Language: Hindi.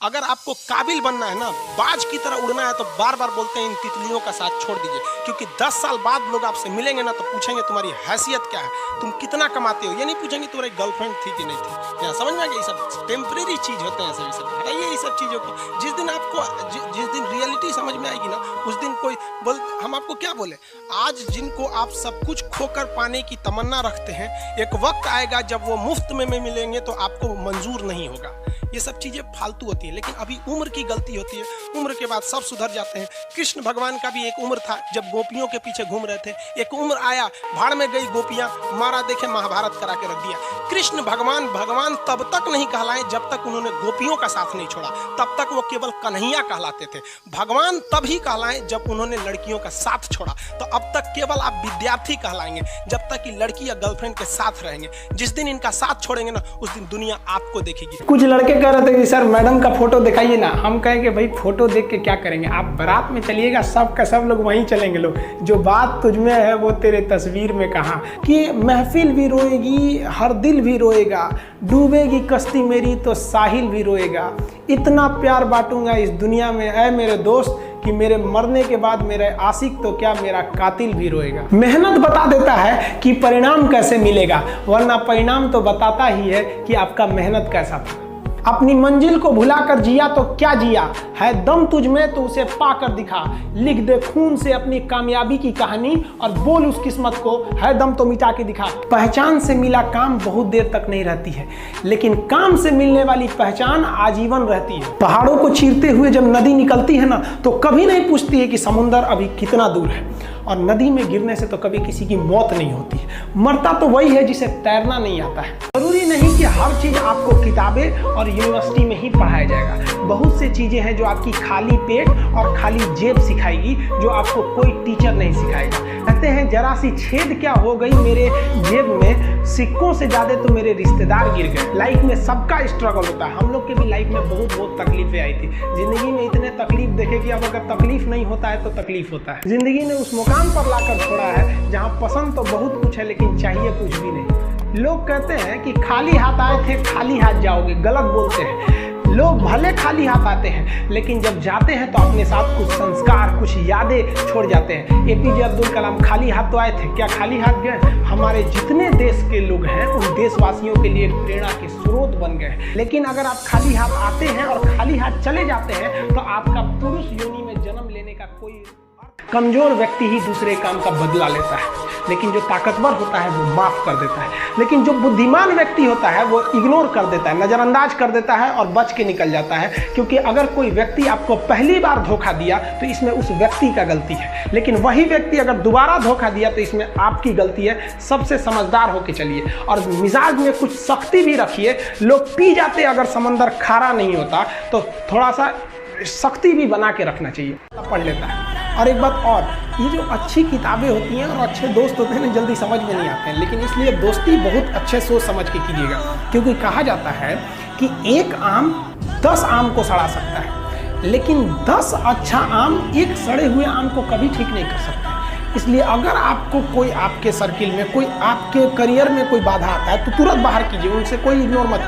अगर आपको काबिल बनना है ना, बाज की तरह उड़ना है, तो बार बार बोलते हैं इन तितलियों का साथ छोड़ दीजिए, क्योंकि 10 साल बाद लोग आपसे मिलेंगे ना तो पूछेंगे तुम्हारी हैसियत क्या है, तुम कितना कमाते हो। ये नहीं पूछेंगे तुम्हारी गर्लफ्रेंड थी कि नहीं थी। यहाँ समझ में आ गया, ये सब टेम्परेरी चीज होते हैं। सभी सब हटाइए ये सब चीज़ों को। जिस दिन आपको जिस दिन रियलिटी समझ में आएगी ना, उस दिन कोई बोल, हम आपको क्या बोले, आज जिनको आप सब कुछ खोकर पाने की तमन्ना रखते हैं, एक वक्त आएगा जब वो मुफ्त में मिलेंगे तो आपको मंजूर नहीं होगा। ये सब चीज़ें फालतू होती है, लेकिन अभी उम्र की गलती होती है। उम्र के बाद सब सुधर जाते हैं। कृष्ण भगवान का भी एक उम्र था जब गोपियों के पीछे घूम रहे थे। एक उम्र आया, भाड़ में गई गोपियां, मारा देखे महाभारत करा के रख दिया। कृष्ण भगवान भगवान तब तक नहीं कहलाए जब तक उन्होंने गोपियों का साथ नहीं छोड़ा, तब तक वो केवल कन्हैया कहलाते थे। भगवान तभी कहलाए जब उन्होंने लड़कियों का साथ छोड़ा। तो अब तक केवल आप विद्यार्थी कहलाएंगे जब तक कि लड़की या गर्लफ्रेंड के साथ रहेंगे। जिस दिन इनका साथ छोड़ेंगे ना, उस दिन दुनिया आपको देखेगी। कुछ लड़के कह रहे थे कि सर मैडम का फोटो दिखाइए ना। हम कहें कि भाई फोटो देख के क्या करेंगे, आप बारात में चलिएगा, सब का सब लोग वहीं चलेंगे। लोग जो बात तुझमें है वो तेरे तस्वीर में कहाँ, कि महफिल भी रोएगी, हर दिल भी रोएगा, डूबेगी कश्ती मेरी तो साहिल भी रोएगा। इतना प्यार बांटूंगा इस दुनिया में ऐ मेरे दोस्त कि मेरे मरने के बाद मेरे आशिक तो क्या मेरा कातिल भी रोएगा। मेहनत बता देता है कि परिणाम कैसे मिलेगा, वरना परिणाम तो बताता ही है कि आपका मेहनत कैसा था। अपनी मंजिल को भुलाकर जिया तो क्या जिया, है दम तुझ में तो उसे पाकर दिखा। लिख दे खून से अपनी कामयाबी की कहानी और बोल उस किस्मत को, है दम तो मिटा के दिखा। पहचान से मिला काम बहुत देर तक नहीं रहती है, लेकिन काम से मिलने वाली पहचान आजीवन रहती है। पहाड़ों को चीरते हुए जब नदी निकलती है ना, तो कभी नहीं पूछती है कि समुंदर अभी कितना दूर है। और नदी में गिरने से तो कभी किसी की मौत नहीं होती है। मरता तो वही है जिसे तैरना नहीं आता है। जरूरी नहीं कि हर चीज आपको किताबें और यूनिवर्सिटी में ही पढ़ाया जाएगा। बहुत सी चीजें हैं जो आपकी खाली पेट और खाली जेब सिखाएगी, जो आपको कोई टीचर नहीं सिखाएगा। कहते हैं जरा सी छेद क्या हो गई मेरे जेब में, सिक्कों से ज्यादा तो मेरे रिश्तेदार गिर गए। लाइफ में सबका स्ट्रगल होता है। हम लोग के भी लाइफ में बहुत तकलीफें आई थी। जिंदगी में इतने तकलीफ देखे कि अब अगर तकलीफ नहीं होता है तो तकलीफ होता है। जिंदगी ने उस मुकाम पर लाकर छोड़ा है जहाँ पसंद तो बहुत कुछ है लेकिन चाहिए कुछ भी नहीं। लोग कहते हैं कि खाली हाथ आए थे खाली हाथ जाओगे, गलत बोलते हैं। लोग भले खाली हाथ आते हैं, लेकिन जब जाते हैं तो अपने साथ कुछ संस्कार, कुछ यादें छोड़ जाते हैं। एपीजे अब्दुल कलाम खाली हाथ तो आए थे, क्या खाली हाथ गए? हमारे जितने देश के लोग हैं उन देशवासियों के लिए प्रेरणा के स्रोत बन गए। लेकिन अगर आप खाली हाथ आते हैं और खाली हाथ चले जाते हैं तो आपका पुरुष योनि में जन्म लेने का कोई। कमजोर व्यक्ति ही दूसरे काम का बदला लेता है, लेकिन जो ताकतवर होता है वो माफ कर देता है। लेकिन जो बुद्धिमान व्यक्ति होता है वो इग्नोर कर देता है, नजरअंदाज कर देता है और बच के निकल जाता है। क्योंकि अगर कोई व्यक्ति आपको पहली बार धोखा दिया तो इसमें उस व्यक्ति का गलती है, लेकिन वही व्यक्ति अगर दोबारा धोखा दिया तो इसमें आपकी गलती है। सबसे समझदार होके चलिए और मिजाज में कुछ सख्ती भी रखिए। लोग पी जाते अगर समंदर खारा नहीं होता तो थोड़ा सा सख्ती भी बना के रखना चाहिए, पढ़ लेता है। और एक बात और, ये जो अच्छी किताबें होती हैं और अच्छे दोस्त होते हैं ना, जल्दी समझ में नहीं आते हैं। लेकिन इसलिए दोस्ती बहुत अच्छे सोच समझ के कीजिएगा, क्योंकि कहा जाता है कि एक आम 10 आम को सड़ा सकता है, लेकिन 10 अच्छा आम एक सड़े हुए आम को कभी ठीक नहीं कर सकता। इसलिए अगर आपको कोई आपके सर्किल में, कोई आपके करियर में कोई बाधा आता है तो तुरंत बाहर कीजिए, उनसे कोई इग्नोर मत कीजिए।